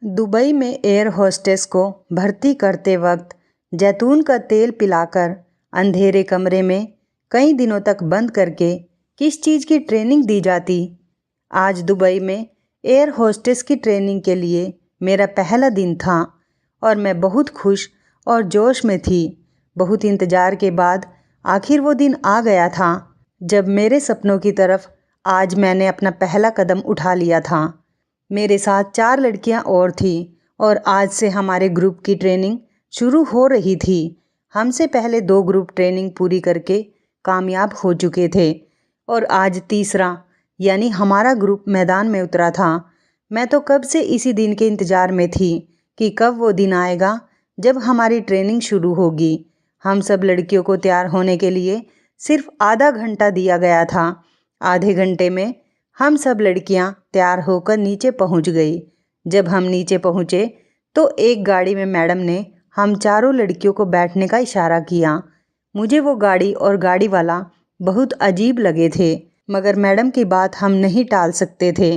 Dubai में air hostess को भर्ती करते वक्त जैतून का तेल पिलाकर अंधेरे कमरे में कई दिनों तक बंद करके किस चीज़ की ट्रेनिंग दी जाती। आज दुबई में एयर होस्टेस की ट्रेनिंग के लिए मेरा पहला दिन था और मैं बहुत खुश और जोश में थी। बहुत इंतज़ार के बाद आखिर वो दिन आ गया था जब मेरे सपनों की तरफ आज मैंने अपना पहला कदम उठा लिया था। मेरे साथ 4 लड़कियां और थीं और आज से हमारे ग्रुप की ट्रेनिंग शुरू हो रही थी। हमसे पहले 2 ग्रुप ट्रेनिंग पूरी करके कामयाब हो चुके थे और आज तीसरा यानी हमारा ग्रुप मैदान में उतरा था। मैं तो कब से इसी दिन के इंतज़ार में थी कि कब वो दिन आएगा जब हमारी ट्रेनिंग शुरू होगी। हम सब लड़कियों को तैयार होने के लिए सिर्फ आधा घंटा दिया गया था। आधे घंटे में हम सब लड़कियां तैयार होकर नीचे पहुंच गई। जब हम नीचे पहुंचे तो एक गाड़ी में मैडम ने हम चारों लड़कियों को बैठने का इशारा किया। मुझे वो गाड़ी और गाड़ी वाला बहुत अजीब लगे थे, मगर मैडम की बात हम नहीं टाल सकते थे,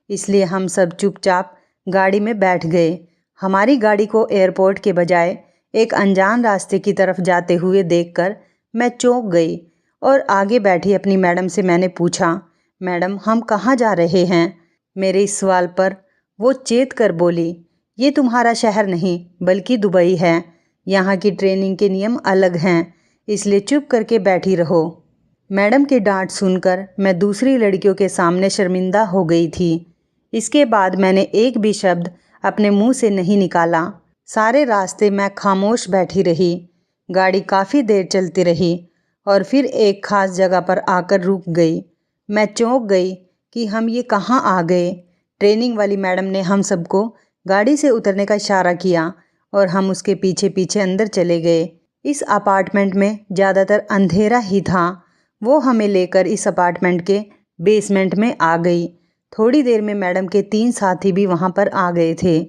इसलिए हम सब चुपचाप गाड़ी में बैठ गए। हमारी गाड़ी को एयरपोर्ट के बजाय एक अनजान रास्ते की तरफ जाते हुए देखकर मैं चौंक गई और आगे बैठी अपनी मैडम से मैंने पूछा, मैडम हम कहाँ जा रहे हैं? मेरे इस सवाल पर वो चेत कर बोली, ये तुम्हारा शहर नहीं बल्कि दुबई है। यहाँ की ट्रेनिंग के नियम अलग हैं, इसलिए चुप करके बैठी रहो। मैडम की डांट सुनकर मैं दूसरी लड़कियों के सामने शर्मिंदा हो गई थी। इसके बाद मैंने एक भी शब्द अपने मुंह से नहीं निकाला। सारे रास्ते मैं खामोश बैठी रही। गाड़ी काफ़ी देर चलती रही और फिर एक खास जगह पर आकर रुक गई। मैं चौंक गई कि हम ये कहाँ आ गए। ट्रेनिंग वाली मैडम ने हम सबको गाड़ी से उतरने का इशारा किया और हम उसके पीछे पीछे अंदर चले गए। इस अपार्टमेंट में ज़्यादातर अंधेरा ही था। वो हमें लेकर इस अपार्टमेंट के बेसमेंट में आ गई। थोड़ी देर में मैडम के 3 साथी भी वहाँ पर आ गए थे।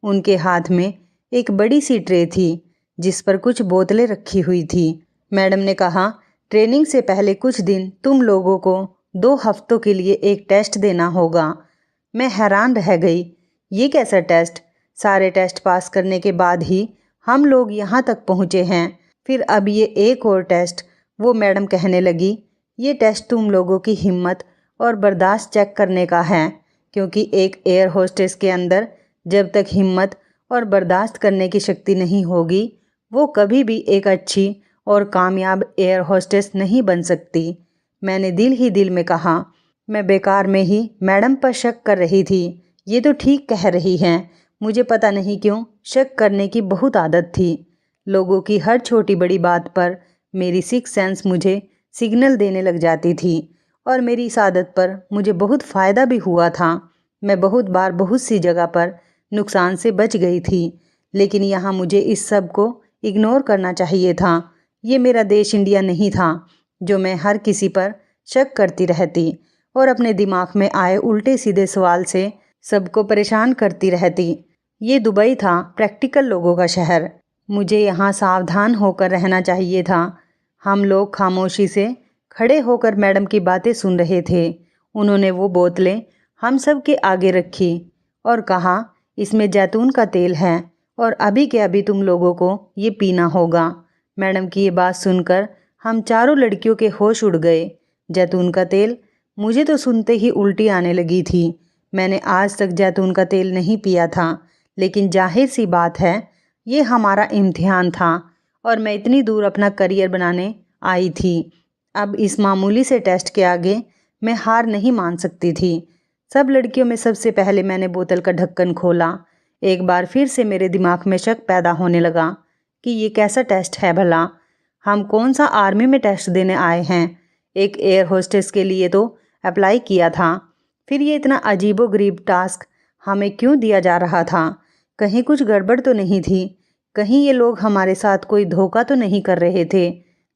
उनके हाथ में एक बड़ी सी ट्रे थी जिस पर कुछ बोतलें रखी हुई थी। मैडम ने कहा, ट्रेनिंग से पहले कुछ दिन तुम लोगों को 2 हफ्तों के लिए एक टेस्ट देना होगा। मैं हैरान रह गई, ये कैसा टेस्ट? सारे टेस्ट पास करने के बाद ही हम लोग यहाँ तक पहुँचे हैं, फिर अब ये एक और टेस्ट। वो मैडम कहने लगी, ये टेस्ट तुम लोगों की हिम्मत और बर्दाश्त चेक करने का है, क्योंकि एक एयर होस्टेस के अंदर जब तक हिम्मत और बर्दाश्त करने की शक्ति नहीं होगी वो कभी भी एक अच्छी और कामयाब एयर होस्टेस नहीं बन सकती। मैंने दिल ही दिल में कहा, मैं बेकार में ही मैडम पर शक कर रही थी। ये तो ठीक कह रही हैं, मुझे पता नहीं क्यों शक करने की बहुत आदत थी। लोगों की हर छोटी बड़ी बात पर मेरी सिक्स सेंस मुझे सिग्नल देने लग जाती थी और मेरी इस आदत पर मुझे बहुत फ़ायदा भी हुआ था। मैं बहुत बार बहुत सी जगह पर नुकसान से बच गई थी, लेकिन यहाँ मुझे इस सब को इग्नोर करना चाहिए था। ये मेरा देश इंडिया नहीं था जो मैं हर किसी पर शक करती रहती और अपने दिमाग में आए उल्टे सीधे सवाल से सबको परेशान करती रहती। ये दुबई था, प्रैक्टिकल लोगों का शहर। मुझे यहाँ सावधान होकर रहना चाहिए था। हम लोग खामोशी से खड़े होकर मैडम की बातें सुन रहे थे। उन्होंने वो बोतलें हम सब के आगे रखी और कहा, इसमें जैतून का तेल है और अभी के अभी तुम लोगों को ये पीना होगा। मैडम की ये बात सुनकर हम चारों लड़कियों के होश उड़ गए। जैतून का तेल, मुझे तो सुनते ही उल्टी आने लगी थी। मैंने आज तक जैतून का तेल नहीं पिया था, लेकिन जाहिर सी बात है ये हमारा इम्तिहान था और मैं इतनी दूर अपना करियर बनाने आई थी। अब इस मामूली से टेस्ट के आगे मैं हार नहीं मान सकती थी। सब लड़कियों में सबसे पहले मैंने बोतल का ढक्कन खोला। एक बार फिर से मेरे दिमाग में शक पैदा होने लगा कि ये कैसा टेस्ट है भला? हम कौन सा आर्मी में टेस्ट देने आए हैं? एक एयर होस्टेस के लिए तो अप्लाई किया था, फिर ये इतना अजीबोगरीब टास्क हमें क्यों दिया जा रहा था? कहीं कुछ गड़बड़ तो नहीं थी? कहीं ये लोग हमारे साथ कोई धोखा तो नहीं कर रहे थे?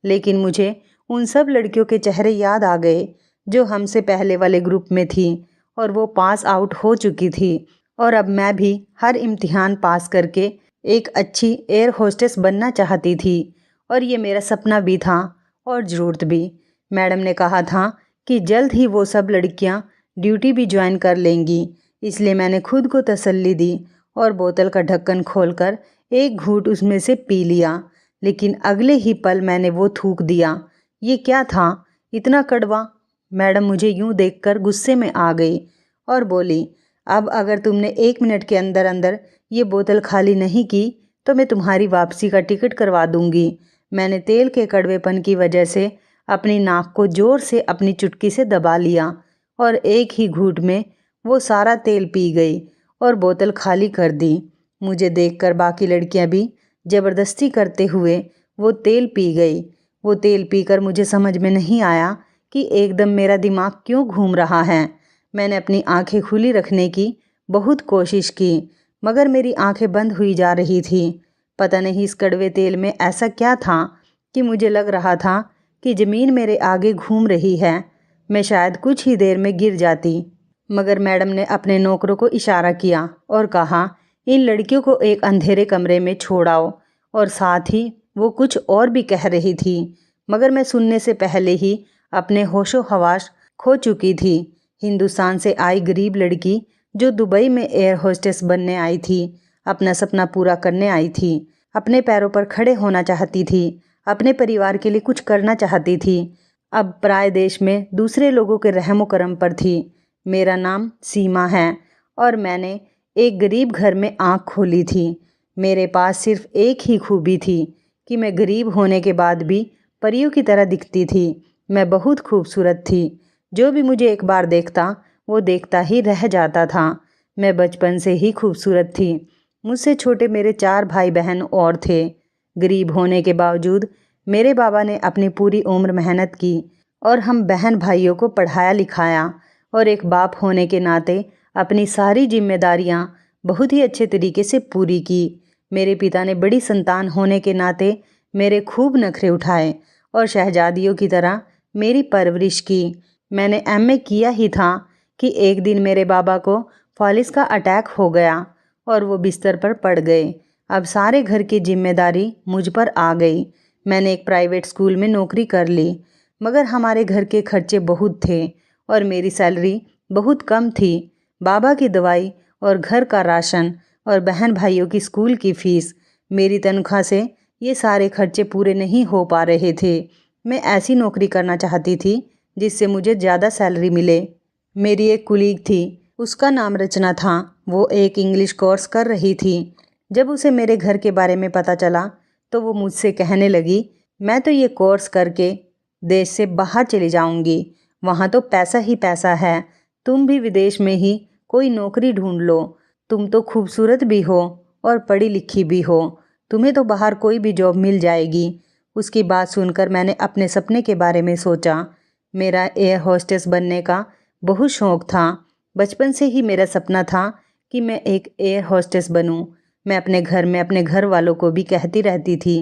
लेकिन मुझे उन सब लड़कियों के चेहरे याद आ गए जो हमसे पहले वाले ग्रुप में थी और वो पास आउट हो चुकी थी और अब मैं भी हर इम्तिहान पास करके एक अच्छी एयर होस्टेस बनना चाहती थी और ये मेरा सपना भी था और ज़रूरत भी। मैडम ने कहा था कि जल्द ही वो सब लड़कियां ड्यूटी भी ज्वाइन कर लेंगी, इसलिए मैंने खुद को तसल्ली दी और बोतल का ढक्कन खोलकर एक घूंट उसमें से पी लिया। लेकिन अगले ही पल मैंने वो थूक दिया। ये क्या था, इतना कड़वा? मैडम मुझे यूं देखकर गुस्से में आ गई और बोली, अब अगर तुमने 1 मिनट के अंदर अंदर ये बोतल खाली नहीं की तो मैं तुम्हारी वापसी का टिकट करवा दूंगी। मैंने तेल के कड़वेपन की वजह से अपनी नाक को ज़ोर से अपनी चुटकी से दबा लिया और एक ही घूंट में वो सारा तेल पी गई और बोतल खाली कर दी। मुझे देखकर बाकी लड़कियां भी ज़बरदस्ती करते हुए वो तेल पी गई। वो तेल पीकर मुझे समझ में नहीं आया कि एकदम मेरा दिमाग क्यों घूम रहा है। मैंने अपनी आंखें खुली रखने की बहुत कोशिश की, मगर मेरी आंखें बंद हुई जा रही थी। पता नहीं इस कड़वे तेल में ऐसा क्या था कि मुझे लग रहा था कि ज़मीन मेरे आगे घूम रही है। मैं शायद कुछ ही देर में गिर जाती, मगर मैडम ने अपने नौकरों को इशारा किया और कहा, इन लड़कियों को एक अंधेरे कमरे में छोड़ आओ। और साथ ही वो कुछ और भी कह रही थी, मगर मैं सुनने से पहले ही अपने होशो हवास खो चुकी थी। हिंदुस्तान से आई गरीब लड़की जो दुबई में एयर होस्टेस बनने आई थी, अपना सपना पूरा करने आई थी, अपने पैरों पर खड़े होना चाहती थी, अपने परिवार के लिए कुछ करना चाहती थी, अब पराए देश में दूसरे लोगों के रहमो करम पर थी। मेरा नाम सीमा है और मैंने एक गरीब घर में आँख खोली थी। मेरे पास सिर्फ एक ही खूबी थी कि मैं गरीब होने के बाद भी परियों की तरह दिखती थी। मैं बहुत खूबसूरत थी। जो भी मुझे एक बार देखता वो देखता ही रह जाता था। मैं बचपन से ही खूबसूरत थी। मुझसे छोटे मेरे 4 भाई बहन और थे। गरीब होने के बावजूद मेरे बाबा ने अपनी पूरी उम्र मेहनत की और हम बहन भाइयों को पढ़ाया लिखाया और एक बाप होने के नाते अपनी सारी जिम्मेदारियां बहुत ही अच्छे तरीके से पूरी की। मेरे पिता ने बड़ी संतान होने के नाते मेरे खूब नखरे उठाए और शहजादियों की तरह मेरी परवरिश की। मैंने एमए किया ही था कि एक दिन मेरे बाबा को फॉलिस का अटैक हो गया और वो बिस्तर पर पड़ गए। अब सारे घर की जिम्मेदारी मुझ पर आ गई। मैंने एक प्राइवेट स्कूल में नौकरी कर ली, मगर हमारे घर के खर्चे बहुत थे और मेरी सैलरी बहुत कम थी। बाबा की दवाई और घर का राशन और बहन भाइयों की स्कूल की फ़ीस, मेरी तनख्वाह से ये सारे खर्चे पूरे नहीं हो पा रहे थे। मैं ऐसी नौकरी करना चाहती थी जिससे मुझे ज़्यादा सैलरी मिले। मेरी एक कुलीग थी, उसका नाम रचना था। वो एक इंग्लिश कोर्स कर रही थी। जब उसे मेरे घर के बारे में पता चला तो वो मुझसे कहने लगी, मैं तो ये कोर्स करके देश से बाहर चली जाऊंगी, वहाँ तो पैसा ही पैसा है। तुम भी विदेश में ही कोई नौकरी ढूंढ लो। तुम तो खूबसूरत भी हो और पढ़ी लिखी भी हो, तुम्हें तो बाहर कोई भी जॉब मिल जाएगी। उसकी बात सुनकर मैंने अपने सपने के बारे में सोचा। मेरा एयर होस्टेस बनने का बहुत शौक़ था। बचपन से ही मेरा सपना था कि मैं एक एयर होस्टेस बनूं। मैं अपने घर में अपने घर वालों को भी कहती रहती थी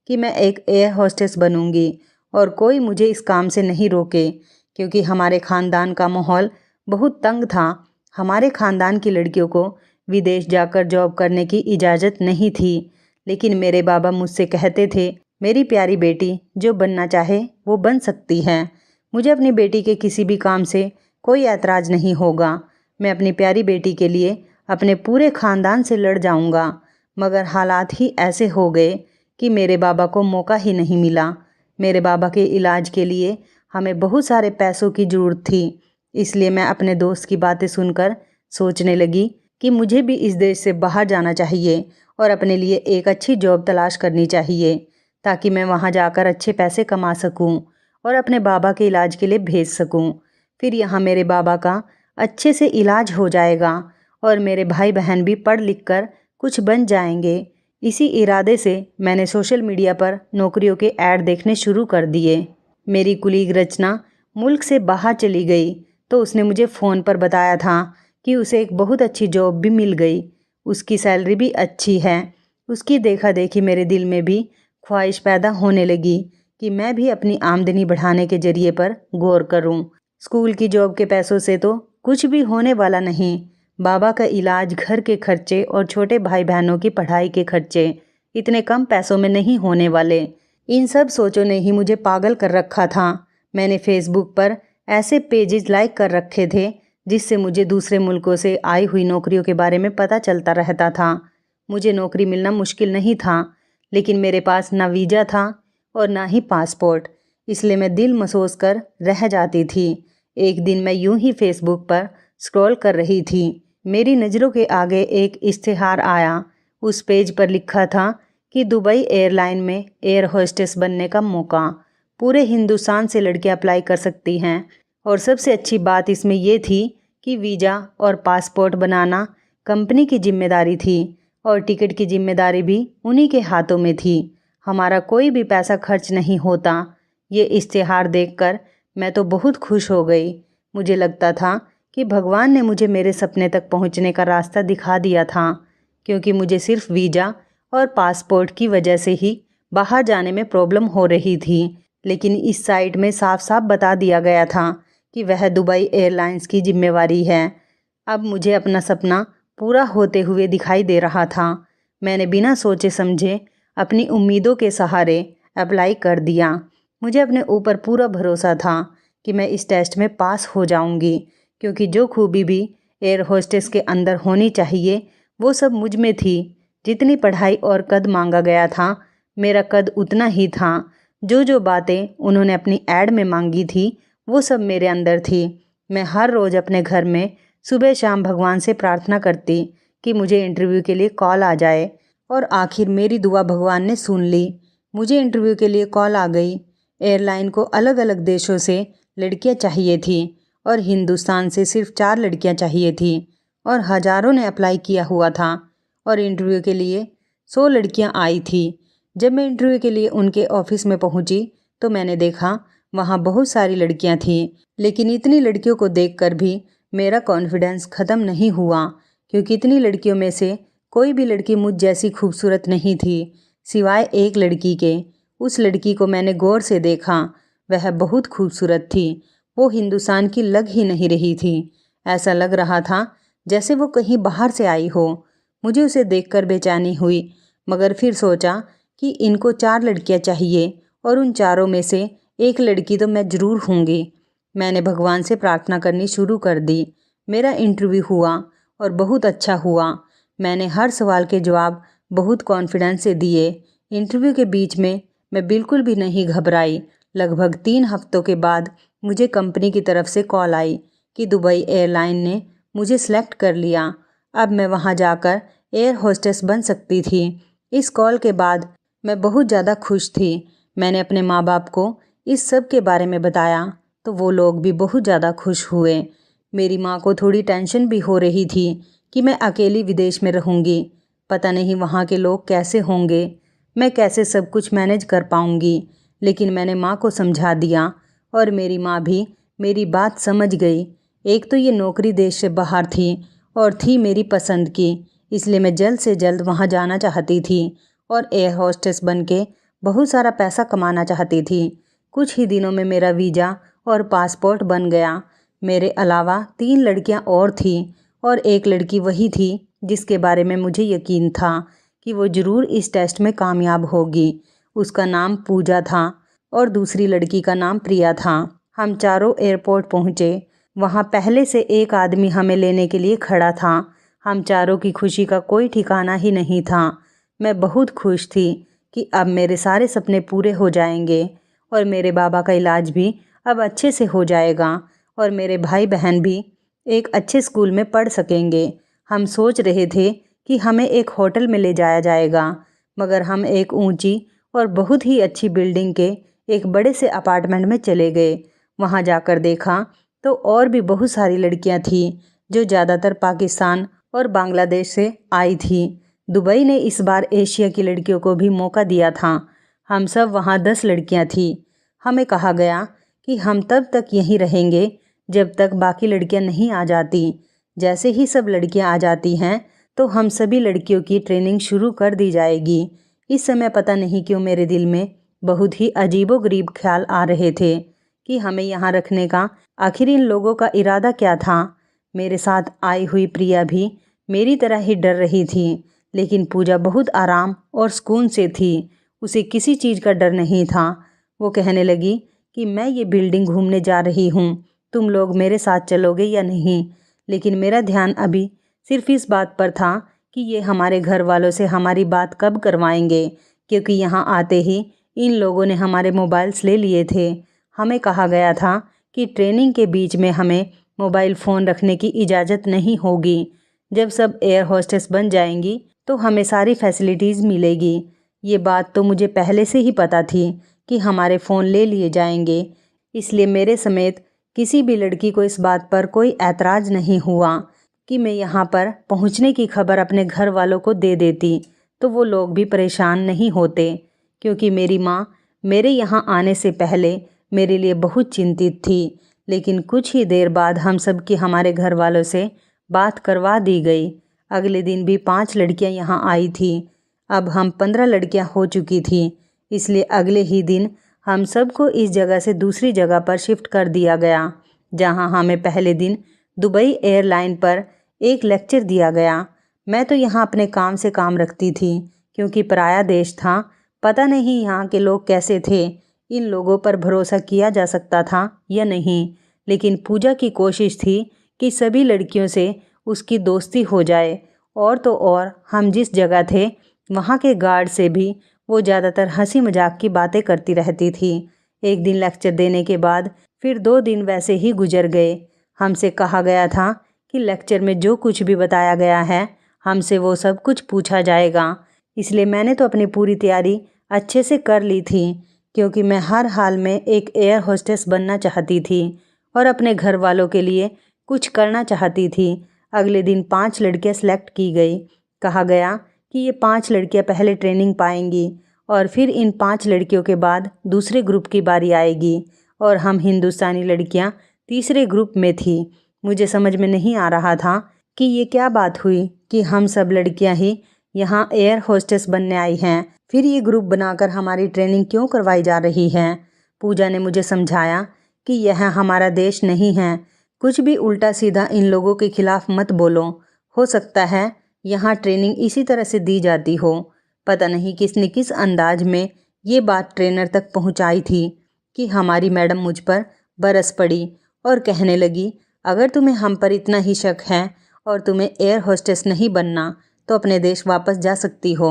कि मैं एक एयर होस्टेस बनूंगी और कोई मुझे इस काम से नहीं रोके, क्योंकि हमारे ख़ानदान का माहौल बहुत तंग था। हमारे ख़ानदान की लड़कियों को विदेश जाकर जॉब करने की इजाज़त नहीं थी। लेकिन मेरे बाबा मुझसे कहते थे, मेरी प्यारी बेटी, जो बनना चाहे वो बन सकती है। मुझे अपनी बेटी के किसी भी काम से कोई ऐतराज़ नहीं होगा। मैं अपनी प्यारी बेटी के लिए अपने पूरे ख़ानदान से लड़ जाऊंगा। मगर हालात ही ऐसे हो गए कि मेरे बाबा को मौका ही नहीं मिला। मेरे बाबा के इलाज के लिए हमें बहुत सारे पैसों की ज़रूरत थी। इसलिए मैं अपने दोस्त की बातें सुनकर सोचने लगी कि मुझे भी इस देश से बाहर जाना चाहिए और अपने लिए एक अच्छी जॉब तलाश करनी चाहिए, ताकि मैं वहाँ जाकर अच्छे पैसे कमा सकूँ और अपने बाबा के इलाज के लिए भेज सकूँ। फिर यहाँ मेरे बाबा का अच्छे से इलाज हो जाएगा और मेरे भाई बहन भी पढ़ लिख कर कुछ बन जाएंगे। इसी इरादे से मैंने सोशल मीडिया पर नौकरियों के ऐड देखने शुरू कर दिए। मेरी कुलीग रचना मुल्क से बाहर चली गई तो उसने मुझे फ़ोन पर बताया था कि उसे एक बहुत अच्छी जॉब भी मिल गई। उसकी सैलरी भी अच्छी है। उसकी देखा देखी मेरे दिल में भी ख्वाहिश पैदा होने लगी कि मैं भी अपनी आमदनी बढ़ाने के ज़रिए पर गौर करूं। स्कूल की जॉब के पैसों से तो कुछ भी होने वाला नहीं। बाबा का इलाज, घर के खर्चे और छोटे भाई बहनों की पढ़ाई के खर्चे इतने कम पैसों में नहीं होने वाले। इन सब सोचों ने ही मुझे पागल कर रखा था। मैंने फेसबुक पर ऐसे पेजेस लाइक कर रखे थे जिससे मुझे दूसरे मुल्कों से आई हुई नौकरियों के बारे में पता चलता रहता था। मुझे नौकरी मिलना मुश्किल नहीं था, लेकिन मेरे पास ना वीज़ा था और ना ही पासपोर्ट, इसलिए मैं दिल मसोस कर रह जाती थी। एक दिन मैं यूं ही फेसबुक पर स्क्रॉल कर रही थी। मेरी नज़रों के आगे एक इश्तिहार आया। उस पेज पर लिखा था कि दुबई एयरलाइन में एयर होस्टेस बनने का मौका। पूरे हिंदुस्तान से लड़कियां अप्लाई कर सकती हैं और सबसे अच्छी बात इसमें यह थी कि वीज़ा और पासपोर्ट बनाना कंपनी की जिम्मेदारी थी और टिकट की जिम्मेदारी भी उन्हीं के हाथों में थी। हमारा कोई भी पैसा खर्च नहीं होता। ये इश्तिहार देखकर मैं तो बहुत खुश हो गई। मुझे लगता था कि भगवान ने मुझे मेरे सपने तक पहुंचने का रास्ता दिखा दिया था, क्योंकि मुझे सिर्फ वीज़ा और पासपोर्ट की वजह से ही बाहर जाने में प्रॉब्लम हो रही थी। लेकिन इस साइट में साफ साफ बता दिया गया था कि वह दुबई एयरलाइंस की जिम्मेवारी है। अब मुझे अपना सपना पूरा होते हुए दिखाई दे रहा था। मैंने बिना सोचे समझे अपनी उम्मीदों के सहारे अप्लाई कर दिया। मुझे अपने ऊपर पूरा भरोसा था कि मैं इस टेस्ट में पास हो जाऊंगी, क्योंकि जो खूबी भी एयर होस्टेस के अंदर होनी चाहिए वो सब मुझ में थी। जितनी पढ़ाई और कद मांगा गया था, मेरा कद उतना ही था। जो जो बातें उन्होंने अपनी ऐड में मांगी थी वो सब मेरे अंदर थी। मैं हर रोज़ अपने घर में सुबह शाम भगवान से प्रार्थना करती कि मुझे इंटरव्यू के लिए कॉल आ जाए, और आखिर मेरी दुआ भगवान ने सुन ली। मुझे इंटरव्यू के लिए कॉल आ गई। एयरलाइन को अलग अलग देशों से लड़कियां चाहिए थी और हिंदुस्तान से सिर्फ 4 लड़कियां चाहिए थी, और हज़ारों ने अप्लाई किया हुआ था और इंटरव्यू के लिए 100 लड़कियां आई थी। जब मैं इंटरव्यू के लिए उनके ऑफिस में पहुंची तो मैंने देखा वहां बहुत सारी लड़कियां थीं, लेकिन इतनी लड़कियों को देखकर भी मेरा कॉन्फिडेंस ख़त्म नहीं हुआ, क्योंकि इतनी लड़कियों में से कोई भी लड़की मुझ जैसी खूबसूरत नहीं थी, सिवाय एक लड़की के। उस लड़की को मैंने गौर से देखा। वह बहुत खूबसूरत थी। वो हिंदुस्तान की लग ही नहीं रही थी। ऐसा लग रहा था जैसे वो कहीं बाहर से आई हो। मुझे उसे देखकर बेचैनी हुई, मगर फिर सोचा कि इनको 4 लड़कियां चाहिए और उन चारों में से एक लड़की तो मैं ज़रूर होंगी। मैंने भगवान से प्रार्थना करनी शुरू कर दी। मेरा इंटरव्यू हुआ और बहुत अच्छा हुआ। मैंने हर सवाल के जवाब बहुत कॉन्फिडेंस से दिए। इंटरव्यू के बीच में मैं बिल्कुल भी नहीं घबराई। लगभग 3 हफ्तों के बाद मुझे कंपनी की तरफ से कॉल आई कि दुबई एयरलाइन ने मुझे सेलेक्ट कर लिया। अब मैं वहां जाकर एयर होस्टेस बन सकती थी। इस कॉल के बाद मैं बहुत ज़्यादा खुश थी। मैंने अपने माँ बाप को इस सब के बारे में बताया तो वो लोग भी बहुत ज़्यादा खुश हुए। मेरी माँ को थोड़ी टेंशन भी हो रही थी कि मैं अकेली विदेश में रहूँगी। पता नहीं वहाँ के लोग कैसे होंगे, मैं कैसे सब कुछ मैनेज कर पाऊँगी। लेकिन मैंने माँ को समझा दिया और मेरी माँ भी मेरी बात समझ गई। एक तो ये नौकरी देश से बाहर थी और थी मेरी पसंद की, इसलिए मैं जल्द से जल्द वहाँ जाना चाहती थी और एयर होस्टेस बन के बहुत सारा पैसा कमाना चाहती थी। कुछ ही दिनों में मेरा वीज़ा और पासपोर्ट बन गया। मेरे अलावा 3 लड़कियां और थीं और एक लड़की वही थी जिसके बारे में मुझे यकीन था कि वो ज़रूर इस टेस्ट में कामयाब होगी। उसका नाम पूजा था और दूसरी लड़की का नाम प्रिया था। हम चारों एयरपोर्ट पहुँचे। वहाँ पहले से एक आदमी हमें लेने के लिए खड़ा था। हम चारों की खुशी का कोई ठिकाना ही नहीं था। मैं बहुत खुश थी कि अब मेरे सारे सपने पूरे हो जाएंगे और मेरे बाबा का इलाज भी अब अच्छे से हो जाएगा और मेरे भाई बहन भी एक अच्छे स्कूल में पढ़ सकेंगे। हम सोच रहे थे कि हमें एक होटल में ले जाया जाएगा, मगर हम एक ऊंची और बहुत ही अच्छी बिल्डिंग के एक बड़े से अपार्टमेंट में चले गए। वहां जाकर देखा तो और भी बहुत सारी लड़कियां थीं जो ज़्यादातर पाकिस्तान और बांग्लादेश से आई थी। दुबई ने इस बार एशिया की लड़कियों को भी मौका दिया था। हम सब वहाँ 10 लड़कियाँ थीं। हमें कहा गया कि हम तब तक यहीं रहेंगे जब तक बाकी लड़कियाँ नहीं आ जाती। जैसे ही सब लड़कियाँ आ जाती हैं तो हम सभी लड़कियों की ट्रेनिंग शुरू कर दी जाएगी। इस समय पता नहीं क्यों मेरे दिल में बहुत ही अजीबोगरीब ख्याल आ रहे थे कि हमें यहाँ रखने का आखिर इन लोगों का इरादा क्या था। मेरे साथ आई हुई प्रिया भी मेरी तरह ही डर रही थी, लेकिन पूजा बहुत आराम और सुकून से थी। उसे किसी चीज़ का डर नहीं था। वो कहने लगी कि मैं ये बिल्डिंग घूमने जा रही हूँ, तुम लोग मेरे साथ चलोगे या नहीं। लेकिन मेरा ध्यान अभी सिर्फ इस बात पर था कि ये हमारे घर वालों से हमारी बात कब करवाएंगे, क्योंकि यहाँ आते ही इन लोगों ने हमारे मोबाइल्स ले लिए थे। हमें कहा गया था कि ट्रेनिंग के बीच में हमें मोबाइल फ़ोन रखने की इजाज़त नहीं होगी। जब सब एयर होस्टेस बन जाएंगी तो हमें सारी फैसिलिटीज़ मिलेगी। ये बात तो मुझे पहले से ही पता थी कि हमारे फ़ोन ले लिए जाएंगे, इसलिए मेरे समेत किसी भी लड़की को इस बात पर कोई ऐतराज़ नहीं हुआ कि मैं यहाँ पर पहुँचने की खबर अपने घर वालों को दे देती तो वो लोग भी परेशान नहीं होते, क्योंकि मेरी माँ मेरे यहाँ आने से पहले मेरे लिए बहुत चिंतित थी। लेकिन कुछ ही देर बाद हम सब की हमारे घर वालों से बात करवा दी गई। अगले दिन भी 5 लड़कियाँ यहाँ आई थी। अब हम 15 लड़कियाँ हो चुकी थी, इसलिए अगले ही दिन हम सबको इस जगह से दूसरी जगह पर शिफ्ट कर दिया गया, जहाँ हमें पहले दिन दुबई एयरलाइन पर एक लेक्चर दिया गया। मैं तो यहाँ अपने काम से काम रखती थी, क्योंकि पराया देश था, पता नहीं यहाँ के लोग कैसे थे, इन लोगों पर भरोसा किया जा सकता था या नहीं। लेकिन पूजा की कोशिश थी कि सभी लड़कियों से उसकी दोस्ती हो जाए, और तो और हम जिस जगह थे वहाँ के गार्ड से भी वो ज़्यादातर हंसी मजाक की बातें करती रहती थी। एक दिन लेक्चर देने के बाद फिर 2 दिन वैसे ही गुजर गए। हमसे कहा गया था कि लेक्चर में जो कुछ भी बताया गया है हमसे वो सब कुछ पूछा जाएगा, इसलिए मैंने तो अपनी पूरी तैयारी अच्छे से कर ली थी, क्योंकि मैं हर हाल में एक एयर होस्टेस बनना चाहती थी और अपने घर वालों के लिए कुछ करना चाहती थी। अगले दिन 5 लड़कियां सेलेक्ट की गई। कहा गया कि ये 5 लड़कियां पहले ट्रेनिंग पाएंगी और फिर इन 5 लड़कियों के बाद दूसरे ग्रुप की बारी आएगी और हम हिंदुस्तानी लड़कियां तीसरे ग्रुप में थी। मुझे समझ में नहीं आ रहा था कि ये क्या बात हुई कि हम सब लड़कियां ही यहाँ एयर होस्टेस बनने आई हैं, फिर ये ग्रुप बनाकर हमारी ट्रेनिंग क्यों करवाई जा रही है। पूजा ने मुझे समझाया कि यह हमारा देश नहीं है, कुछ भी उल्टा सीधा इन लोगों के खिलाफ मत बोलो, हो सकता है यहाँ ट्रेनिंग इसी तरह से दी जाती हो। पता नहीं किसने किस अंदाज में ये बात ट्रेनर तक पहुँचाई थी कि हमारी मैडम मुझ पर बरस पड़ी और कहने लगी, अगर तुम्हें हम पर इतना ही शक है और तुम्हें एयर होस्टेस नहीं बनना तो अपने देश वापस जा सकती हो।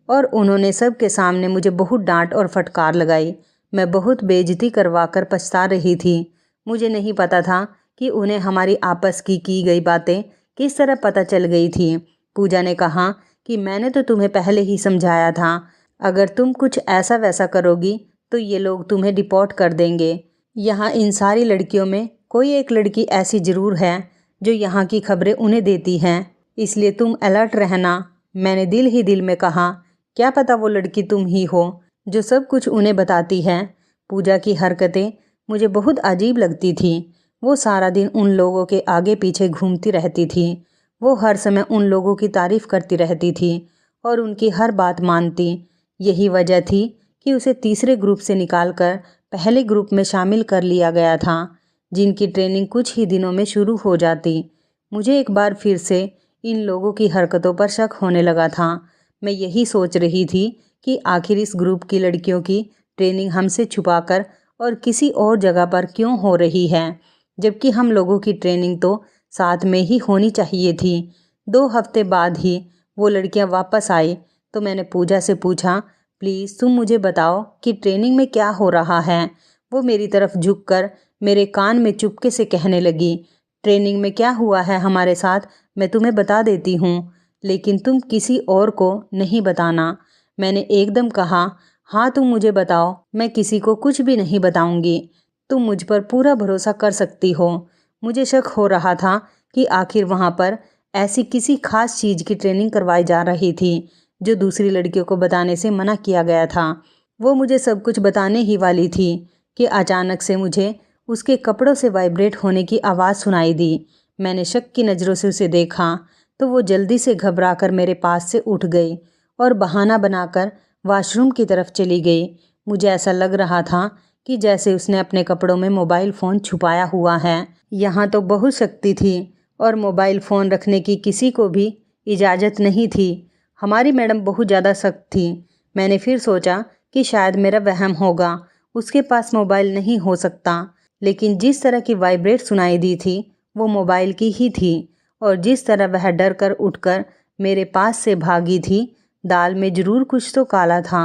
और उन्होंने सबके सामने मुझे बहुत डांट और फटकार लगाई। मैं बहुत बेइज्जती करवा कर पछता रही थी। मुझे नहीं पता था कि उन्हें हमारी आपस की गई बातें किस तरह पता चल गई थी। पूजा ने कहा कि मैंने तो तुम्हें पहले ही समझाया था, अगर तुम कुछ ऐसा वैसा करोगी तो ये लोग तुम्हें डिपोर्ट कर देंगे। यहाँ इन सारी लड़कियों में कोई एक लड़की ऐसी ज़रूर है जो यहाँ की खबरें उन्हें देती हैं, इसलिए तुम अलर्ट रहना। मैंने दिल ही दिल में कहा, क्या पता वो लड़की तुम ही हो जो सब कुछ उन्हें बताती है। पूजा की हरकतें मुझे बहुत अजीब लगती थी। वो सारा दिन उन लोगों के आगे पीछे घूमती रहती थी। वो हर समय उन लोगों की तारीफ़ करती रहती थी और उनकी हर बात मानती। यही वजह थी कि उसे तीसरे ग्रुप से निकालकर पहले ग्रुप में शामिल कर लिया गया था, जिनकी ट्रेनिंग कुछ ही दिनों में शुरू हो जाती। मुझे एक बार फिर से इन लोगों की हरकतों पर शक होने लगा था। मैं यही सोच रही थी कि आखिर इस ग्रुप की लड़कियों की ट्रेनिंग हमसे छुपाकर और किसी और जगह पर क्यों हो रही है, जबकि हम लोगों की ट्रेनिंग तो साथ में ही होनी चाहिए थी। 2 हफ्ते बाद ही वो लड़कियां वापस आई तो मैंने पूजा से पूछा, प्लीज़ तुम मुझे बताओ कि ट्रेनिंग में क्या हो रहा है। वो मेरी तरफ झुककर मेरे कान में चुपके से कहने लगी, ट्रेनिंग में क्या हुआ है हमारे साथ मैं तुम्हें बता देती हूँ, लेकिन तुम किसी और को नहीं बताना। मैंने एकदम कहा, हाँ तुम मुझे बताओ, मैं किसी को कुछ भी नहीं बताऊंगी। तुम मुझ पर पूरा भरोसा कर सकती हो। मुझे शक हो रहा था कि आखिर वहाँ पर ऐसी किसी खास चीज़ की ट्रेनिंग करवाई जा रही थी जो दूसरी लड़कियों को बताने से मना किया गया था। वो मुझे सब कुछ बताने ही वाली थी कि अचानक से मुझे उसके कपड़ों से वाइब्रेट होने की आवाज़ सुनाई दी। मैंने शक की नज़रों से उसे देखा तो वो जल्दी से घबराकर मेरे पास से उठ गई और बहाना बनाकर वॉशरूम की तरफ चली गई। मुझे ऐसा लग रहा था कि जैसे उसने अपने कपड़ों में मोबाइल फ़ोन छुपाया हुआ है। यहाँ तो बहुत शक्ति थी और मोबाइल फ़ोन रखने की किसी को भी इजाज़त नहीं थी। हमारी मैडम बहुत ज़्यादा सख्त थी। मैंने फिर सोचा कि शायद मेरा वहम होगा, उसके पास मोबाइल नहीं हो सकता। लेकिन जिस तरह की वाइब्रेट सुनाई दी थी वो मोबाइल की ही थी, और जिस तरह वह डर कर उठकर मेरे पास से भागी थी, दाल में ज़रूर कुछ तो काला था।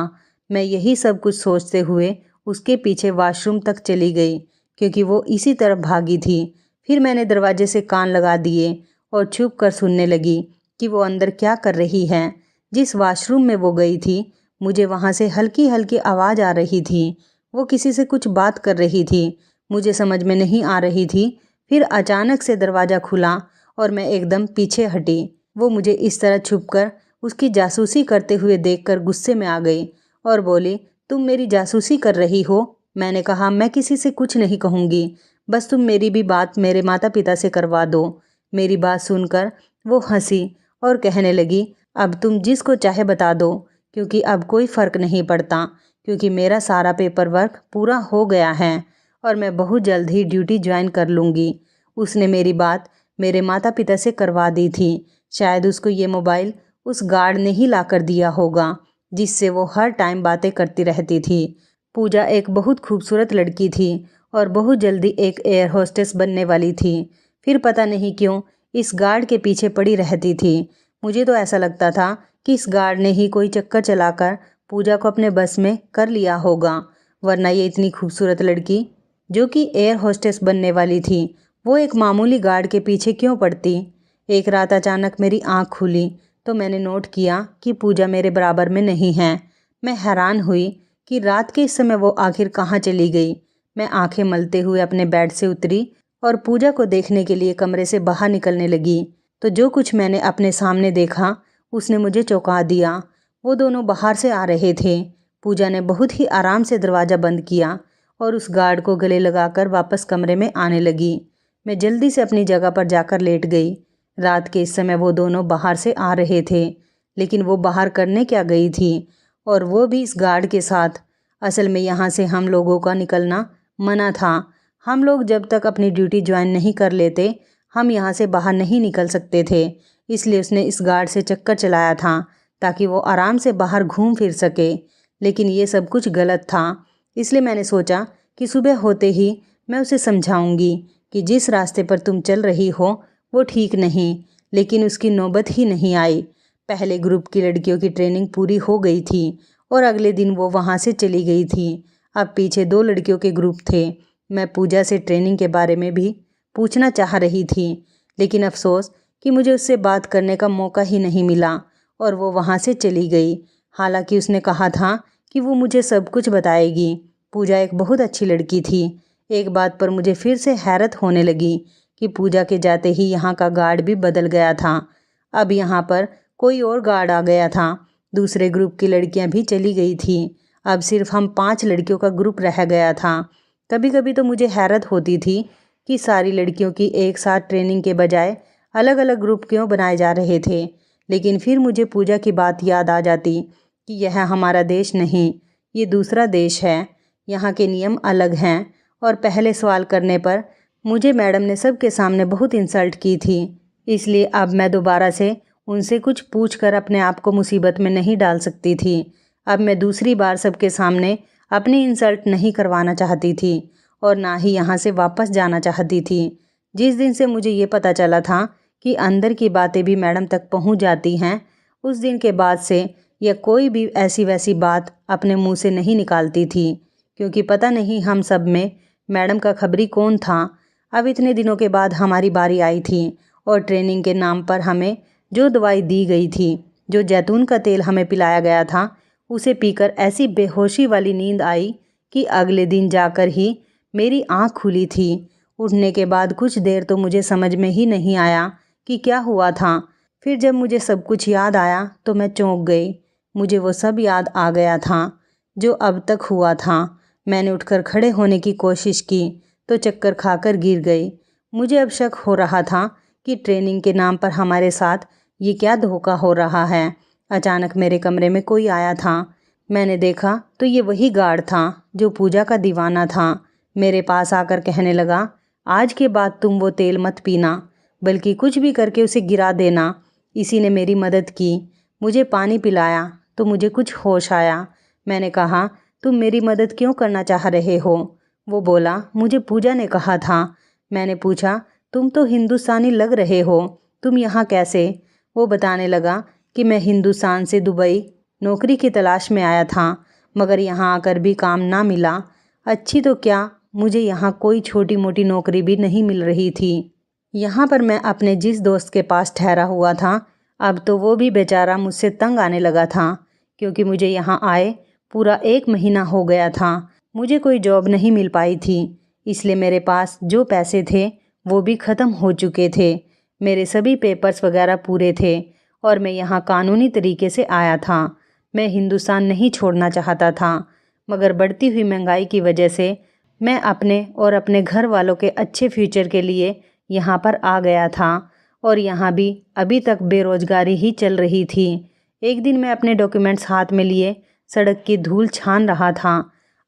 मैं यही सब कुछ सोचते हुए उसके पीछे वॉशरूम तक चली गई, क्योंकि वो इसी तरफ भागी थी। फिर मैंने दरवाजे से कान लगा दिए और छुप कर सुनने लगी कि वो अंदर क्या कर रही है। जिस वॉशरूम में वो गई थी, मुझे वहाँ से हल्की हल्की आवाज़ आ रही थी। वो किसी से कुछ बात कर रही थी, मुझे समझ में नहीं आ रही थी। फिर अचानक से दरवाज़ा खुला और मैं एकदम पीछे हटी। वो मुझे इस तरह छुपकर उसकी जासूसी करते हुए देखकर गुस्से में आ गई और बोली, तुम मेरी जासूसी कर रही हो? मैंने कहा, मैं किसी से कुछ नहीं कहूँगी, बस तुम मेरी भी बात मेरे माता पिता से करवा दो। मेरी बात सुनकर वो हंसी और कहने लगी, अब तुम जिसको चाहे बता दो, क्योंकि अब कोई फ़र्क नहीं पड़ता, क्योंकि मेरा सारा पेपर वर्क पूरा हो गया है और मैं बहुत जल्द ही ड्यूटी ज्वाइन कर लूँगी। उसने मेरी बात मेरे माता पिता से करवा दी थी। शायद उसको ये मोबाइल उस गार्ड ने ही ला कर दिया होगा जिससे वो हर टाइम बातें करती रहती थी। पूजा एक बहुत खूबसूरत लड़की थी और बहुत जल्दी एक एयर होस्टेस बनने वाली थी। फिर पता नहीं क्यों इस गार्ड के पीछे पड़ी रहती थी। मुझे तो ऐसा लगता था कि इस गार्ड ने ही कोई चक्कर चलाकर पूजा को अपने बस में कर लिया होगा, वरना ये इतनी खूबसूरत लड़की जो कि एयर होस्टेस बनने वाली थी, वो एक मामूली गार्ड के पीछे क्यों पड़ती। एक रात अचानक मेरी आँख खुली तो मैंने नोट किया कि पूजा मेरे बराबर में नहीं है। मैं हैरान हुई कि रात के इस समय वो आखिर कहाँ चली गई। मैं आंखें मलते हुए अपने बेड से उतरी और पूजा को देखने के लिए कमरे से बाहर निकलने लगी, तो जो कुछ मैंने अपने सामने देखा उसने मुझे चौंका दिया। वो दोनों बाहर से आ रहे थे। पूजा ने बहुत ही आराम से दरवाज़ा बंद किया और उस गार्ड को गले लगाकर वापस कमरे में आने लगी। मैं जल्दी से अपनी जगह पर जाकर लेट गई। रात के इस समय वो दोनों बाहर से आ रहे थे, लेकिन वो बाहर करने क्या गई थी, और वो भी इस गार्ड के साथ। असल में यहाँ से हम लोगों का निकलना मना था। हम लोग जब तक अपनी ड्यूटी ज्वाइन नहीं कर लेते, हम यहाँ से बाहर नहीं निकल सकते थे। इसलिए उसने इस गार्ड से चक्कर चलाया था ताकि वो आराम से बाहर घूम फिर सके। लेकिन ये सब कुछ गलत था। इसलिए मैंने सोचा कि सुबह होते ही मैं उसे समझाऊंगी कि जिस रास्ते पर तुम चल रही हो वो ठीक नहीं। लेकिन उसकी नौबत ही नहीं आई। पहले ग्रुप की लड़कियों की ट्रेनिंग पूरी हो गई थी और अगले दिन वो वहाँ से चली गई थी। अब पीछे 2 लड़कियों के ग्रुप थे। मैं पूजा से ट्रेनिंग के बारे में भी पूछना चाह रही थी, लेकिन अफसोस कि मुझे उससे बात करने का मौका ही नहीं मिला और वो वहाँ से चली गई। हालांकि उसने कहा था कि वो मुझे सब कुछ बताएगी। पूजा एक बहुत अच्छी लड़की थी। एक बात पर मुझे फिर से हैरत होने लगी कि पूजा के जाते ही यहाँ का गार्ड भी बदल गया था। अब यहाँ पर कोई और गार्ड आ गया था। दूसरे ग्रुप की लड़कियाँ भी चली गई थी। अब सिर्फ हम 5 लड़कियों का ग्रुप रह गया था। कभी कभी तो मुझे हैरत होती थी कि सारी लड़कियों की एक साथ ट्रेनिंग के बजाय अलग अलग ग्रुप क्यों बनाए जा रहे थे। लेकिन फिर मुझे पूजा की बात याद आ जाती कि यह हमारा देश नहीं, ये दूसरा देश है। यहाँ के नियम अलग हैं। और पहले सवाल करने पर मुझे मैडम ने सबके सामने बहुत इंसल्ट की थी। इसलिए अब मैं दोबारा से उनसे कुछ पूछकर अपने आप को मुसीबत में नहीं डाल सकती थी। अब मैं दूसरी बार सबके सामने अपनी इंसल्ट नहीं करवाना चाहती थी और ना ही यहाँ से वापस जाना चाहती थी। जिस दिन से मुझे ये पता चला था कि अंदर की बातें भी मैडम तक पहुँच जाती हैं, उस दिन के बाद से यह कोई भी ऐसी वैसी बात अपने मुंह से नहीं निकालती थी, क्योंकि पता नहीं हम सब में मैडम का खबरी कौन था। अब इतने दिनों के बाद हमारी बारी आई थी और ट्रेनिंग के नाम पर हमें जो दवाई दी गई थी, जो जैतून का तेल हमें पिलाया गया था, उसे पीकर ऐसी बेहोशी वाली नींद आई कि अगले दिन जाकर ही मेरी आँख खुली थी। उठने के बाद कुछ देर तो मुझे समझ में ही नहीं आया कि क्या हुआ था। फिर जब मुझे सब कुछ याद आया तो मैं चौंक गई। मुझे वो सब याद आ गया था जो अब तक हुआ था। मैंने उठकर खड़े होने की कोशिश की तो चक्कर खाकर गिर गई। मुझे अब शक हो रहा था कि ट्रेनिंग के नाम पर हमारे साथ ये क्या धोखा हो रहा है। अचानक मेरे कमरे में कोई आया था। मैंने देखा तो ये वही गार्ड था जो पूजा का दीवाना था। मेरे पास आकर कहने लगा, आज के बाद तुम वो तेल मत पीना, बल्कि कुछ भी करके उसे गिरा देना। इसी ने मेरी मदद की। मुझे पानी पिलाया तो मुझे कुछ होश आया। मैंने कहा, तुम मेरी मदद क्यों करना चाह रहे हो? वो बोला, मुझे पूजा ने कहा था। मैंने पूछा, तुम तो हिंदुस्तानी लग रहे हो, तुम यहाँ कैसे? वो बताने लगा कि मैं हिंदुस्तान से दुबई नौकरी की तलाश में आया था, मगर यहाँ आकर भी काम ना मिला। अच्छी तो क्या, मुझे यहाँ कोई छोटी मोटी नौकरी भी नहीं मिल रही थी। यहाँ पर मैं अपने जिस दोस्त के पास ठहरा हुआ था, अब तो वो भी बेचारा मुझसे तंग आने लगा था, क्योंकि मुझे यहाँ आए पूरा 1 महीना हो गया था। मुझे कोई जॉब नहीं मिल पाई थी, इसलिए मेरे पास जो पैसे थे वो भी ख़त्म हो चुके थे। मेरे सभी पेपर्स वगैरह पूरे थे और मैं यहाँ कानूनी तरीके से आया था। मैं हिंदुस्तान नहीं छोड़ना चाहता था, मगर बढ़ती हुई महंगाई की वजह से मैं अपने और अपने घर वालों के अच्छे फ्यूचर के लिए यहाँ पर आ गया था और यहाँ भी अभी तक बेरोजगारी ही चल रही थी। एक दिन मैं अपने डॉक्यूमेंट्स हाथ में लिए सड़क की धूल छान रहा था।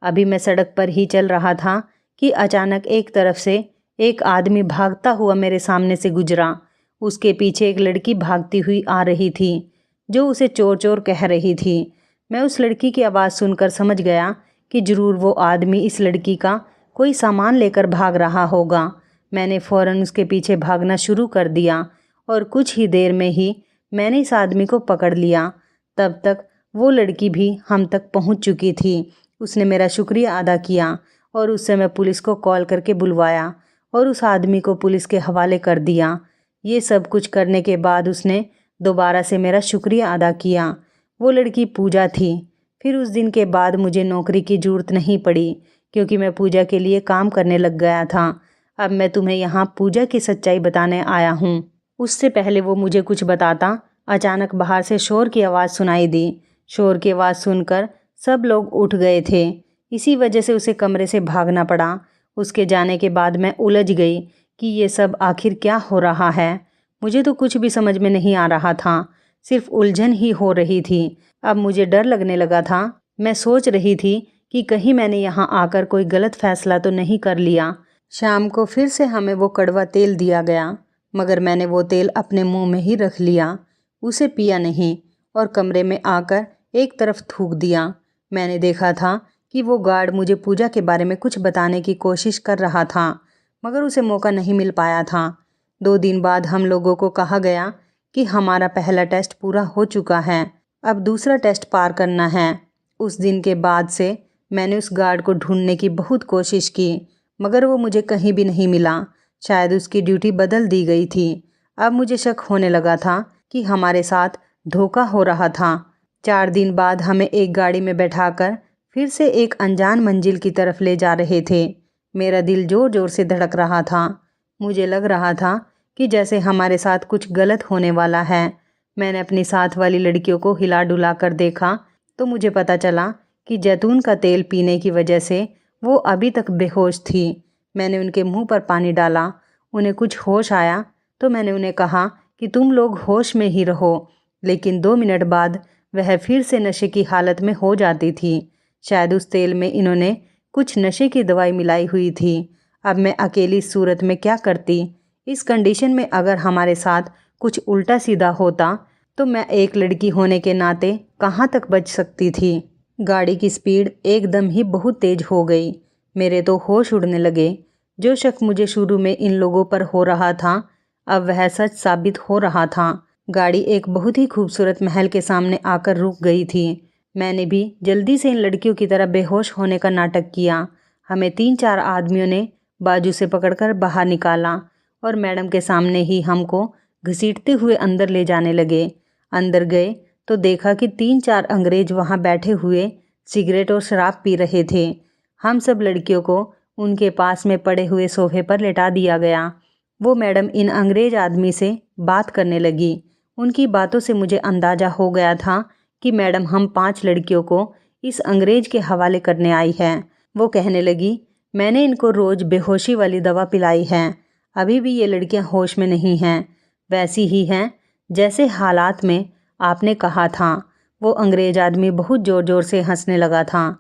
अभी मैं सड़क पर ही चल रहा था कि अचानक एक तरफ से एक आदमी भागता हुआ मेरे सामने से गुजरा। उसके पीछे एक लड़की भागती हुई आ रही थी, जो उसे चोर चोर कह रही थी। मैं उस लड़की की आवाज़ सुनकर समझ गया कि ज़रूर वो आदमी इस लड़की का कोई सामान लेकर भाग रहा होगा। मैंने फ़ौरन उसके पीछे भागना शुरू कर दिया और कुछ ही देर में ही मैंने इस आदमी को पकड़ लिया। तब तक वो लड़की भी हम तक पहुंच चुकी थी। उसने मेरा शुक्रिया अदा किया और उस समय पुलिस को कॉल करके बुलवाया और उस आदमी को पुलिस के हवाले कर दिया। ये सब कुछ करने के बाद उसने दोबारा से मेरा शुक्रिया अदा किया। वो लड़की पूजा थी। फिर उस दिन के बाद मुझे नौकरी की ज़रूरत नहीं पड़ी, क्योंकि मैं पूजा के लिए काम करने लग गया था। अब मैं तुम्हें यहाँ पूजा की सच्चाई बताने आया हूँ। उससे पहले वो मुझे कुछ बताता, अचानक बाहर से शोर की आवाज़ सुनाई दी। शोर की आवाज़ सुनकर सब लोग उठ गए थे। इसी वजह से उसे कमरे से भागना पड़ा। उसके जाने के बाद मैं उलझ गई कि ये सब आखिर क्या हो रहा है। मुझे तो कुछ भी समझ में नहीं आ रहा था, सिर्फ उलझन ही हो रही थी। अब मुझे डर लगने लगा था। मैं सोच रही थी कि कहीं मैंने यहाँ आकर कोई गलत फैसला तो नहीं कर लिया। शाम को फिर से हमें वो कड़वा तेल दिया गया, मगर मैंने वो तेल अपने मुंह में ही रख लिया, उसे पिया नहीं और कमरे में आकर एक तरफ थूक दिया। मैंने देखा था कि वो गार्ड मुझे पूजा के बारे में कुछ बताने की कोशिश कर रहा था, मगर उसे मौका नहीं मिल पाया था। 2 दिन बाद हम लोगों को कहा गया कि हमारा पहला टेस्ट पूरा हो चुका है, अब दूसरा टेस्ट पार करना है। उस दिन के बाद से मैंने उस गार्ड को ढूंढने की बहुत कोशिश की, मगर वो मुझे कहीं भी नहीं मिला। शायद उसकी ड्यूटी बदल दी गई थी। अब मुझे शक होने लगा था कि हमारे साथ धोखा हो रहा था। 4 दिन बाद हमें एक गाड़ी में बैठाकर फिर से एक अनजान मंजिल की तरफ ले जा रहे थे। मेरा दिल ज़ोर ज़ोर से धड़क रहा था। मुझे लग रहा था कि जैसे हमारे साथ कुछ गलत होने वाला है। मैंने अपनी साथ वाली लड़कियों को हिला डुला कर देखा तो मुझे पता चला कि जैतून का तेल पीने की वजह से वो अभी तक बेहोश थी। मैंने उनके मुंह पर पानी डाला। उन्हें कुछ होश आया तो मैंने उन्हें कहा कि तुम लोग होश में ही रहो, लेकिन 2 मिनट बाद वह फिर से नशे की हालत में हो जाती थी। शायद उस तेल में इन्होंने कुछ नशे की दवाई मिलाई हुई थी। अब मैं अकेली इस सूरत में क्या करती? इस कंडीशन में अगर हमारे साथ कुछ उल्टा सीधा होता तो मैं एक लड़की होने के नाते कहाँ तक बच सकती थी। गाड़ी की स्पीड एकदम ही बहुत तेज हो गई। मेरे तो होश उड़ने लगे। जो शक मुझे शुरू में इन लोगों पर हो रहा था, अब वह सच साबित हो रहा था। गाड़ी एक बहुत ही खूबसूरत महल के सामने आकर रुक गई थी। मैंने भी जल्दी से इन लड़कियों की तरह बेहोश होने का नाटक किया। हमें 3-4 आदमियों ने बाजू से पकड़कर बाहर निकाला और मैडम के सामने ही हमको घसीटते हुए अंदर ले जाने लगे। अंदर गए तो देखा कि 3-4 अंग्रेज वहाँ बैठे हुए सिगरेट और शराब पी रहे थे। हम सब लड़कियों को उनके पास में पड़े हुए सोफे पर लेटा दिया गया। वो मैडम इन अंग्रेज आदमी से बात करने लगी। उनकी बातों से मुझे अंदाज़ा हो गया था कि मैडम हम 5 लड़कियों को इस अंग्रेज के हवाले करने आई है। वो कहने लगी, मैंने इनको रोज़ बेहोशी वाली दवा पिलाई है, अभी भी ये लड़कियां होश में नहीं हैं, वैसी ही हैं जैसे हालात में आपने कहा था। वो अंग्रेज आदमी बहुत ज़ोर ज़ोर से हंसने लगा था।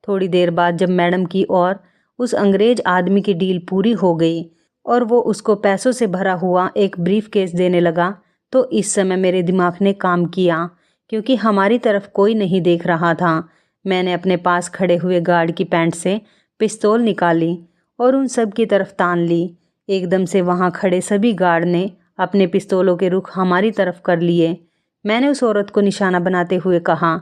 थोड़ी देर बाद जब मैडम की और उस अंग्रेज आदमी की डील पूरी हो गई और वो उसको पैसों से भरा हुआ एक ब्रीफ केस देने लगा, तो इस समय मेरे दिमाग ने काम किया, क्योंकि हमारी तरफ कोई नहीं देख रहा था। मैंने अपने पास खड़े हुए गार्ड की पैंट से पिस्तौल निकाली और उन सब की तरफ तान ली। एकदम से वहाँ खड़े सभी गार्ड ने अपने पिस्तौलों के रुख हमारी तरफ कर लिए। मैंने उस औरत को निशाना बनाते हुए कहा,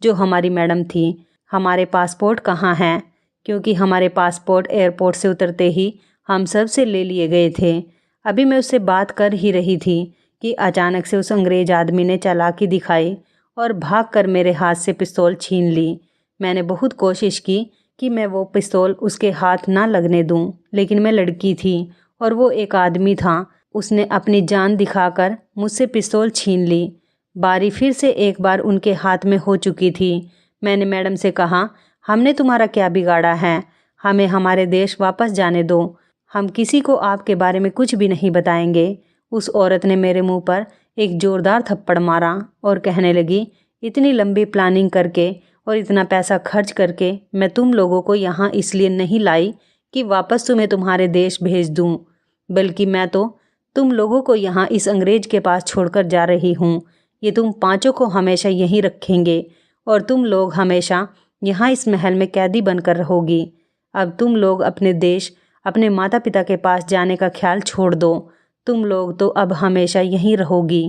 जो हमारी मैडम थी, हमारे पासपोर्ट कहाँ हैं? क्योंकि हमारे पासपोर्ट एयरपोर्ट से उतरते ही हम सब से ले लिए गए थे। अभी मैं उससे बात कर ही रही थी कि अचानक से उस अंग्रेज आदमी ने चालाकी दिखाई और भागकर मेरे हाथ से पिस्तौल छीन ली। मैंने बहुत कोशिश की कि मैं वो पिस्तौल उसके हाथ ना लगने दूं, लेकिन मैं लड़की थी और वो एक आदमी था। उसने अपनी जान दिखाकर मुझसे पिस्तौल छीन ली। बारी फिर से एक बार उनके हाथ में हो चुकी थी। मैंने मैडम से कहा, हमने तुम्हारा क्या बिगाड़ा है? हमें हमारे देश वापस जाने दो। हम किसी को आपके बारे में कुछ भी नहीं बताएंगे। उस औरत ने मेरे मुंह पर एक जोरदार थप्पड़ मारा और कहने लगी, इतनी लंबी प्लानिंग करके और इतना पैसा खर्च करके मैं तुम लोगों को यहाँ इसलिए नहीं लाई कि वापस तुम्हें तुम्हारे देश भेज दूँ, बल्कि मैं तो तुम लोगों को यहाँ इस अंग्रेज के पास छोड़कर जा रही हूँ। ये तुम पांचों को हमेशा यहीं रखेंगे और तुम लोग हमेशा यहाँ इस महल में कैदी बनकर रहोगी। अब तुम लोग अपने देश, अपने माता पिता के पास जाने का ख्याल छोड़ दो। तुम लोग तो अब हमेशा यहीं रहोगी।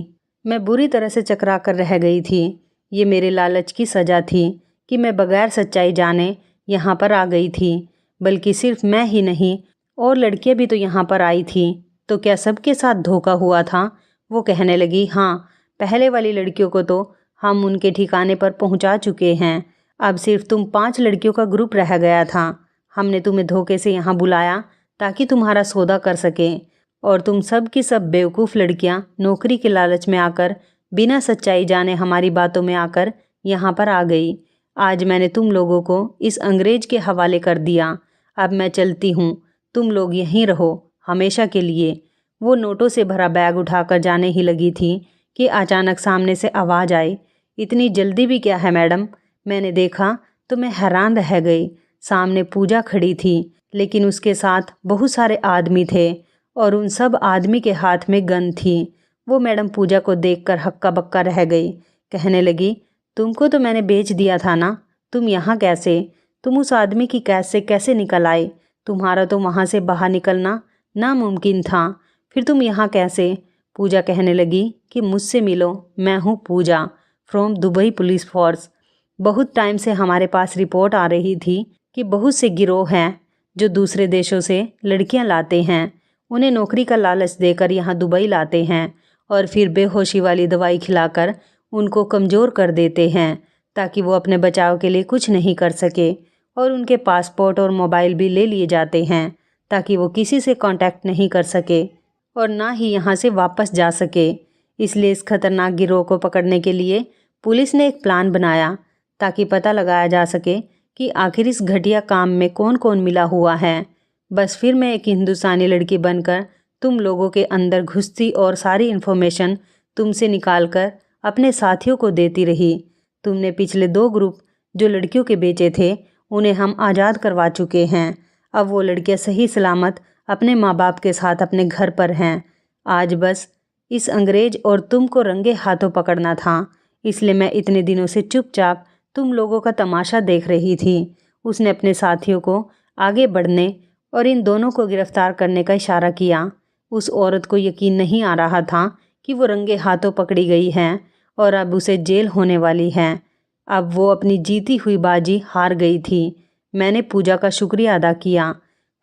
मैं बुरी तरह से चकरा कर रह गई थी। ये मेरे लालच की सज़ा थी कि मैं बगैर सच्चाई जाने यहाँ पर आ गई थी। बल्कि सिर्फ मैं ही नहीं, और लड़कियाँ भी तो यहाँ पर आई थी। तो क्या सबके साथ धोखा हुआ था? वो कहने लगी, हाँ, पहले वाली लड़कियों को तो हम उनके ठिकाने पर पहुँचा चुके हैं। अब सिर्फ तुम 5 लड़कियों का ग्रुप रह गया था। हमने तुम्हें धोखे से यहाँ बुलाया ताकि तुम्हारा सौदा कर सकें, और तुम सब की सब बेवकूफ़ लड़कियाँ नौकरी के लालच में आकर, बिना सच्चाई जाने हमारी बातों में आकर यहाँ पर आ गई। आज मैंने तुम लोगों को इस अंग्रेज के हवाले कर दिया। अब मैं चलती हूँ, तुम लोग यहीं रहो हमेशा के लिए। वो नोटों से भरा बैग उठाकर जाने ही लगी थी कि अचानक सामने से आवाज़ आई, इतनी जल्दी भी क्या है मैडम? मैंने देखा तो मैं हैरान रह गई। सामने पूजा खड़ी थी, लेकिन उसके साथ बहुत सारे आदमी थे और उन सब आदमी के हाथ में गन थी। वो मैडम पूजा को देखकर हक्का बक्का रह गई। कहने लगी, तुमको तो मैंने बेच दिया था ना, तुम यहाँ कैसे? तुम उस आदमी की कैद से कैसे निकल आए? तुम्हारा तो वहाँ से बाहर निकलना नामुमकिन था, फिर तुम यहाँ कैसे? पूजा कहने लगी कि मुझसे मिलो, मैं हूँ पूजा फ्रॉम दुबई पुलिस फोर्स। बहुत टाइम से हमारे पास रिपोर्ट आ रही थी कि बहुत से गिरोह हैं जो दूसरे देशों से लड़कियां लाते हैं, उन्हें नौकरी का लालच देकर यहाँ दुबई लाते हैं और फिर बेहोशी वाली दवाई खिलाकर उनको कमज़ोर कर देते हैं ताकि वो अपने बचाव के लिए कुछ नहीं कर सके, और उनके पासपोर्ट और मोबाइल भी ले लिए जाते हैं ताकि वो किसी से कांटेक्ट नहीं कर सके और ना ही यहाँ से वापस जा सके। इसलिए इस खतरनाक गिरोह को पकड़ने के लिए पुलिस ने एक प्लान बनाया ताकि पता लगाया जा सके कि आखिर इस घटिया काम में कौन कौन मिला हुआ है। बस फिर मैं एक हिंदुस्तानी लड़की बनकर तुम लोगों के अंदर घुसती और सारी इन्फॉर्मेशन तुमसे निकालकर अपने साथियों को देती रही। तुमने पिछले 2 ग्रुप जो लड़कियों के बेचे थे, उन्हें हम आज़ाद करवा चुके हैं। अब वो लड़कियां सही सलामत अपने माँ बाप के साथ अपने घर पर हैं। आज बस इस अंग्रेज और तुमको रंगे हाथों पकड़ना था, इसलिए मैं इतने दिनों से चुपचाप तुम लोगों का तमाशा देख रही थी। उसने अपने साथियों को आगे बढ़ने और इन दोनों को गिरफ्तार करने का इशारा किया। उस औरत को यकीन नहीं आ रहा था कि वो रंगे हाथों पकड़ी गई है और अब उसे जेल होने वाली है। अब वो अपनी जीती हुई बाजी हार गई थी। मैंने पूजा का शुक्रिया अदा किया।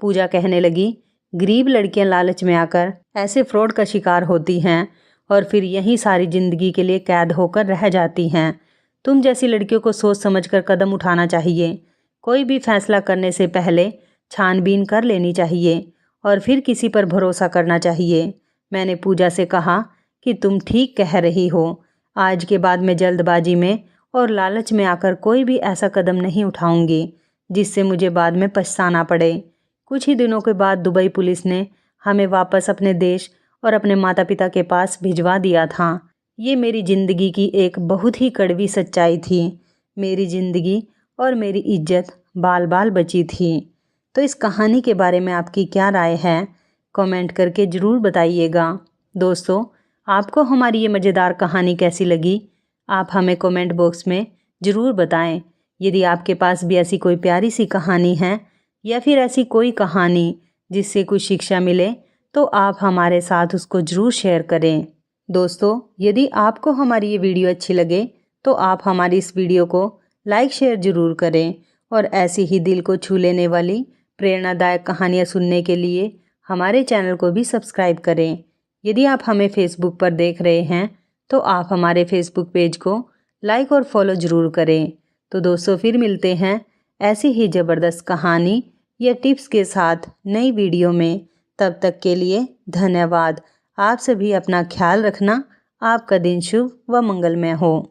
पूजा कहने लगी, गरीब लड़कियां लालच में आकर ऐसे फ्रॉड का शिकार होती हैं और फिर यहीं सारी ज़िंदगी के लिए कैद होकर रह जाती हैं। तुम जैसी लड़कियों को सोच समझकर कदम उठाना चाहिए। कोई भी फैसला करने से पहले छानबीन कर लेनी चाहिए और फिर किसी पर भरोसा करना चाहिए। मैंने पूजा से कहा कि तुम ठीक कह रही हो। आज के बाद मैं जल्दबाजी में और लालच में आकर कोई भी ऐसा कदम नहीं उठाऊंगी जिससे मुझे बाद में पछताना पड़े। कुछ ही दिनों के बाद दुबई पुलिस ने हमें वापस अपने देश और अपने माता पिता के पास भिजवा दिया था। ये मेरी ज़िंदगी की एक बहुत ही कड़वी सच्चाई थी। मेरी ज़िंदगी और मेरी इज्जत बाल बाल बची थी। तो इस कहानी के बारे में आपकी क्या राय है? कमेंट करके ज़रूर बताइएगा। दोस्तों, आपको हमारी ये मज़ेदार कहानी कैसी लगी? आप हमें कमेंट बॉक्स में ज़रूर बताएं। यदि आपके पास भी ऐसी कोई प्यारी सी कहानी है या फिर ऐसी कोई कहानी जिससे कुछ शिक्षा मिले तो आप हमारे साथ उसको ज़रूर शेयर करें। दोस्तों, यदि आपको हमारी ये वीडियो अच्छी लगे तो आप हमारी इस वीडियो को लाइक शेयर ज़रूर करें और ऐसी ही दिल को छू लेने वाली प्रेरणादायक कहानियाँ सुनने के लिए हमारे चैनल को भी सब्सक्राइब करें। यदि आप हमें फेसबुक पर देख रहे हैं तो आप हमारे फेसबुक पेज को लाइक और फॉलो ज़रूर करें। तो दोस्तों, फिर मिलते हैं ऐसी ही ज़बरदस्त कहानी या टिप्स के साथ नई वीडियो में। तब तक के लिए धन्यवाद। आप सभी अपना ख्याल रखना। आपका दिन शुभ व मंगलमय हो।